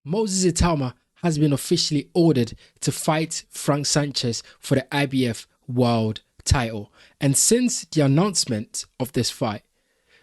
Moses Itauma has been officially ordered to fight Frank Sanchez for the IBF world title. And since the announcement of this fight,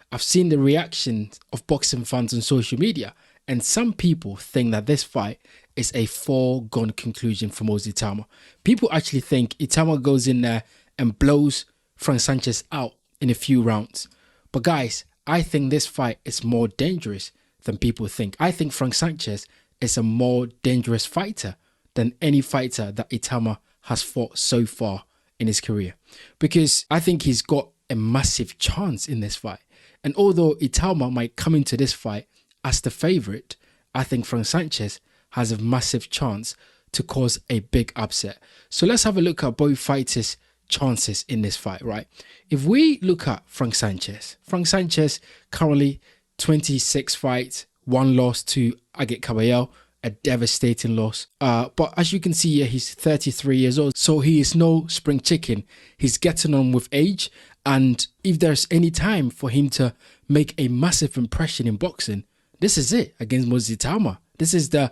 I've seen the reactions of boxing fans on social media, and some people think that this fight is a foregone conclusion for Moses Itauma. People actually think Itauma goes in there and blows Frank Sanchez out in a few rounds. But guys, I think this fight is more dangerous than people think. I think Frank Sanchez is a more dangerous fighter than any fighter that Itauma has fought so far in his career, because I think he's got a massive chance in this fight. And although Itauma might come into this fight as the favorite, I think Frank Sanchez has a massive chance to cause a big upset. So let's have a look at both fighters' chances in this fight, right? If we look at Frank Sanchez currently 26 fights, 1 loss to Agit Caballero, a devastating loss. But as you can see here, he's 33 years old, so he is no spring chicken. He's getting on with age, and if there's any time for him to make a massive impression in boxing, this is it against Moses Itauma. This is the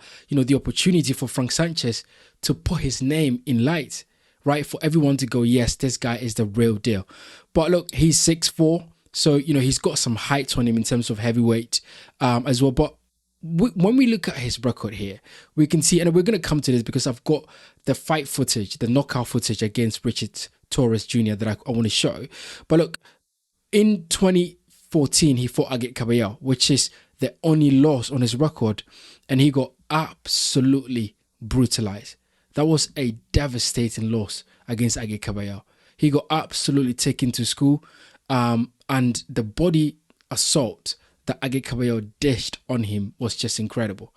opportunity for Frank Sanchez to put his name in light, right? For everyone to go, yes, this guy is the real deal. But look, he's 6'4", so he's got some height on him in terms of heavyweight as well. But when we look at his record here, we can see, and we're going to come to this because I've got the fight footage, the knockout footage against Richard Torres Jr. that I want to show. But look, in 2014, he fought Agit Caballero, which is the only loss on his record, and he got absolutely brutalized. That was a devastating loss against Agit Caballero. He got absolutely taken to school, and the body assault that Agit Caballero dished on him was just incredible.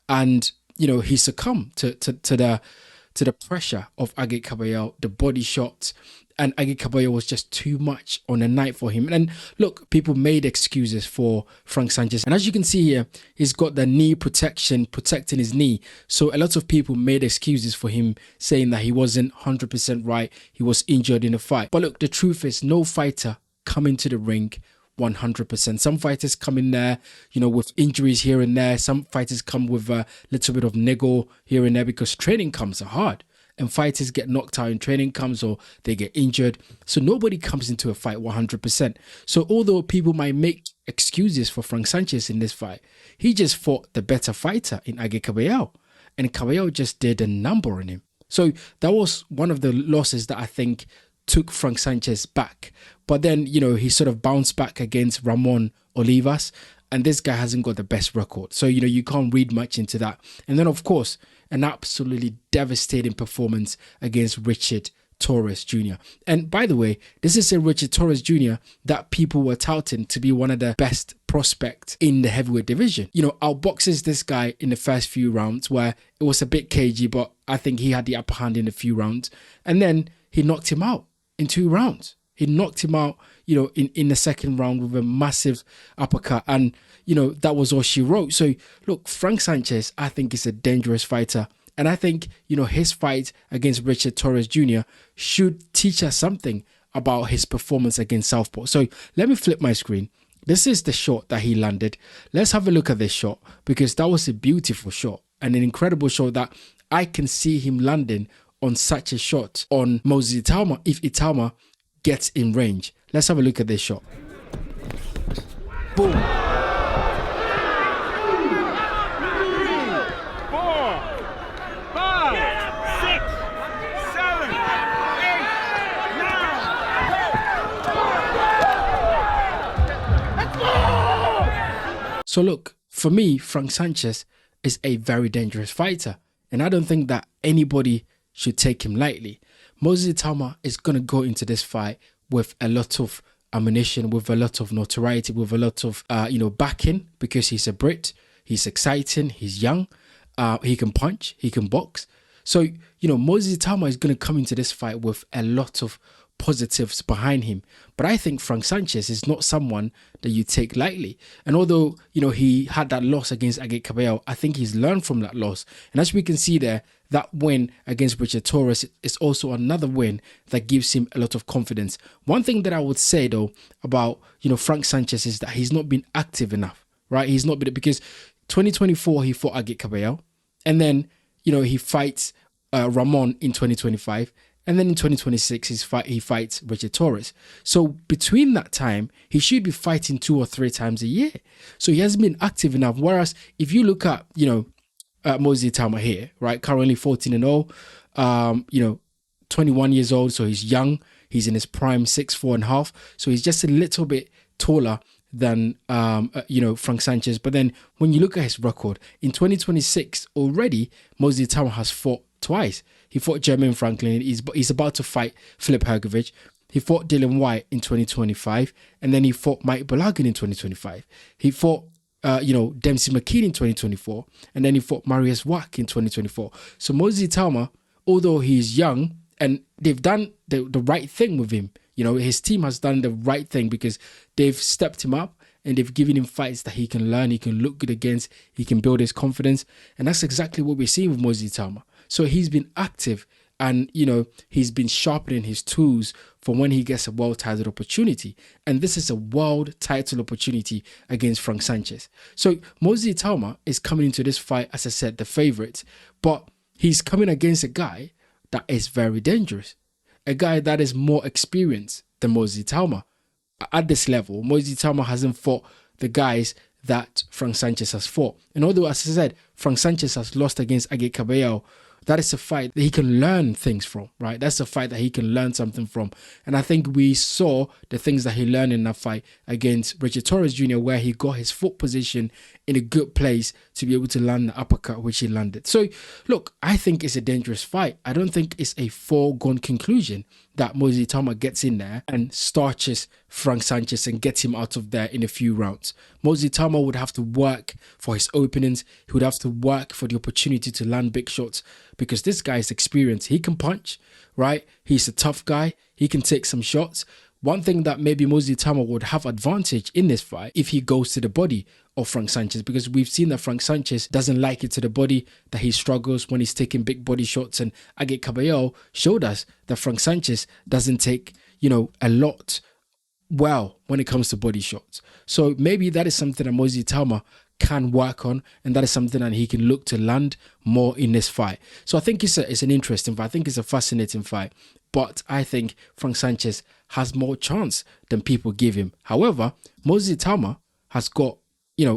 And he succumbed to the pressure of Agit Caballero, the body shots, and Agit Caballero was just too much on the night for him. And look, people made excuses for Frank Sanchez, and as you can see here, he's got the knee protection protecting his knee, so a lot of people made excuses for him, saying that he wasn't 100% right, he was injured in the fight. But look, the truth is, no fighter come into the ring 100%. Some fighters come in there, with injuries here and there. Some fighters come with a little bit of niggle here and there because training camps are hard and fighters get knocked out in training camps or they get injured. So nobody comes into a fight 100%. So although people might make excuses for Frank Sanchez in this fight, he just fought the better fighter in Agit Caballero, and Caballero just did a number on him. So that was one of the losses that I think took Frank Sanchez back. But then, he sort of bounced back against Ramon Olivas, and this guy hasn't got the best record. So, you can't read much into that. And then, of course, an absolutely devastating performance against Richard Torres Jr. And by the way, this is a Richard Torres Jr. that people were touting to be one of the best prospects in the heavyweight division. Outboxes this guy in the first few rounds where it was a bit cagey, but I think he had the upper hand in a few rounds. And then he knocked him out in 2 rounds. He knocked him out, in the second round with a massive uppercut. And, that was all she wrote. So, look, Frank Sanchez, I think, is a dangerous fighter. And I think, his fight against Richard Torres Jr. should teach us something about his performance against southpaw. So, let me flip my screen. This is the shot that he landed. Let's have a look at this shot, because that was a beautiful shot and an incredible shot that I can see him landing on such a shot on Moses Itauma if Itauma gets in range. Let's have a look at this shot. Boom. 4, 5, 6, 7, 8, 9. So look, for me, Frank Sanchez is a very dangerous fighter, and I don't think that anybody should take him lightly. Moses Itauma is going to go into this fight with a lot of ammunition, with a lot of notoriety, with a lot of backing, because he's a Brit, he's exciting, he's young, he can punch, he can box. So Moses Itauma is going to come into this fight with a lot of positives behind him. But I think Frank Sanchez is not someone that you take lightly. And although, he had that loss against Agit Caballero, I think he's learned from that loss. And as we can see there, that win against Richard Torres is also another win that gives him a lot of confidence. One thing that I would say, though, about, Frank Sanchez is that he's not been active enough, right? He's not been, because 2024, he fought Agit Cabello. And then, he fights Ramon in 2025. And then in 2026, he fights Richard Torres. So between that time, he should be fighting 2 or 3 times a year. So he hasn't been active enough. Whereas if you look at, Moses Itauma here, right? Currently 14-0, 21 years old. So he's young. He's in his prime, 6'4.5". So he's just a little bit taller than, Frank Sanchez. But then when you look at his record, in 2026 already, Moses Itauma has fought twice. He fought Jermaine Franklin. He's about to fight Filip Hrgovic. He fought Dylan White in 2025. And then he fought Mike Balagan in 2025. He fought, Dempsey McKean in 2024. And then he fought Marius Wack in 2024. So Moses Itauma, although he's young, and they've done the right thing with him. His team has done the right thing because they've stepped him up and they've given him fights that he can learn, he can look good against, he can build his confidence. And that's exactly what we're seeing with Moses Itauma. So he's been active and, he's been sharpening his tools for when he gets a world title opportunity. And this is a world title opportunity against Frank Sanchez. So Moses Itauma is coming into this fight, as I said, the favorite, but he's coming against a guy that is very dangerous. A guy that is more experienced than Moses Itauma. At this level, Moses Itauma hasn't fought the guys that Frank Sanchez has fought. And although, as I said, Frank Sanchez has lost against Agit Cabello, that is a fight that he can learn things from, right? That's a fight that he can learn something from. And I think we saw the things that he learned in that fight against Richard Torres Jr., where he got his foot position in a good place to be able to land the uppercut, which he landed. So, look, I think it's a dangerous fight. I don't think it's a foregone conclusion that Moses Itauma gets in there and starches Frank Sanchez and gets him out of there in a few rounds. Moses Itauma would have to work for his openings. He would have to work for the opportunity to land big shots because this guy is experienced. He can punch, right? He's a tough guy. He can take some shots. One thing that maybe Moses Itauma would have advantage in this fight if he goes to the body of Frank Sanchez, because we've seen that Frank Sanchez doesn't like it to the body, that he struggles when he's taking big body shots, and Agit Cabello showed us that Frank Sanchez doesn't take, a lot well when it comes to body shots. So maybe that is something that Moses Itauma can work on, and that is something that he can look to land more in this fight. So I think it's an interesting fight. I think it's a fascinating fight, but I think Frank Sanchez has more chance than people give him. However, Moses Itauma has got,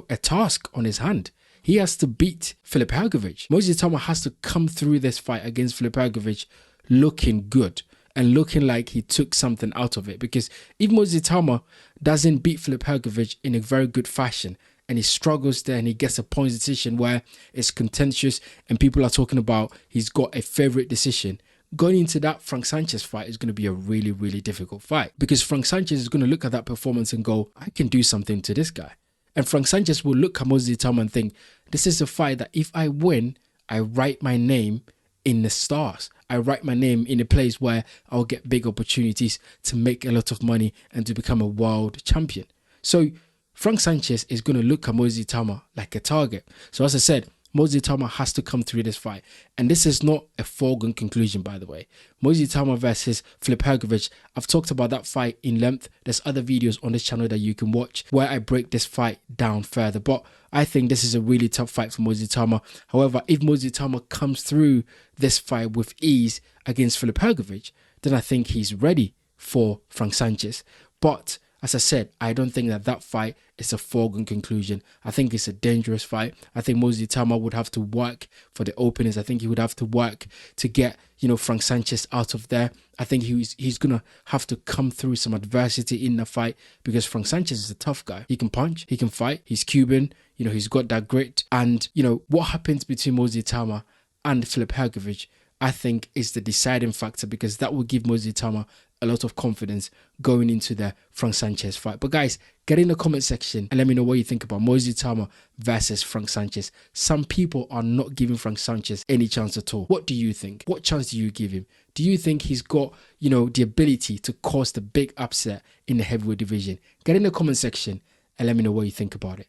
a task on his hand. He has to beat Filip Hrgovic. Moses Itauma has to come through this fight against Filip Hrgovic looking good and looking like he took something out of it. Because if Moses Itauma doesn't beat Filip Hrgovic in a very good fashion, and he struggles there and he gets a point decision where it's contentious and people are talking about he's got a favorite decision, going into that Frank Sanchez fight is going to be a really, really difficult fight, because Frank Sanchez is going to look at that performance and go, I can do something to this guy. And Frank Sanchez will look at Moses Itauma and think, this is a fight that if I win, I write my name in the stars. I write my name in a place where I'll get big opportunities to make a lot of money and to become a world champion. So Frank Sanchez is going to look at Moses Itauma like a target. So as I said, Moses Itauma has to come through this fight. And this is not a foregone conclusion, by the way. Moses Itauma versus Filip Hrgovic. I've talked about that fight in length. There's other videos on this channel that you can watch where I break this fight down further. But I think this is a really tough fight for Moses Itauma. However, if Moses Itauma comes through this fight with ease against Filip Hrgovic, then I think he's ready for Frank Sanchez. But as I said, I don't think that fight is a foregone conclusion. I think it's a dangerous fight. I think Moses Itauma would have to work for the openings. I think he would have to work to get, Frank Sanchez out of there. I think he's going to have to come through some adversity in the fight, because Frank Sanchez is a tough guy. He can punch, he can fight, he's Cuban, he's got that grit. And, what happens between Moses Itauma and Filip Hrgovic, I think is the deciding factor, because that will give Moses Itauma a lot of confidence going into the Frank Sanchez fight. But guys, get in the comment section and let me know what you think about Moses Itauma versus Frank Sanchez. Some people are not giving Frank Sanchez any chance at all. What do you think? What chance do you give him? Do you think he's got, the ability to cause the big upset in the heavyweight division? Get in the comment section and let me know what you think about it.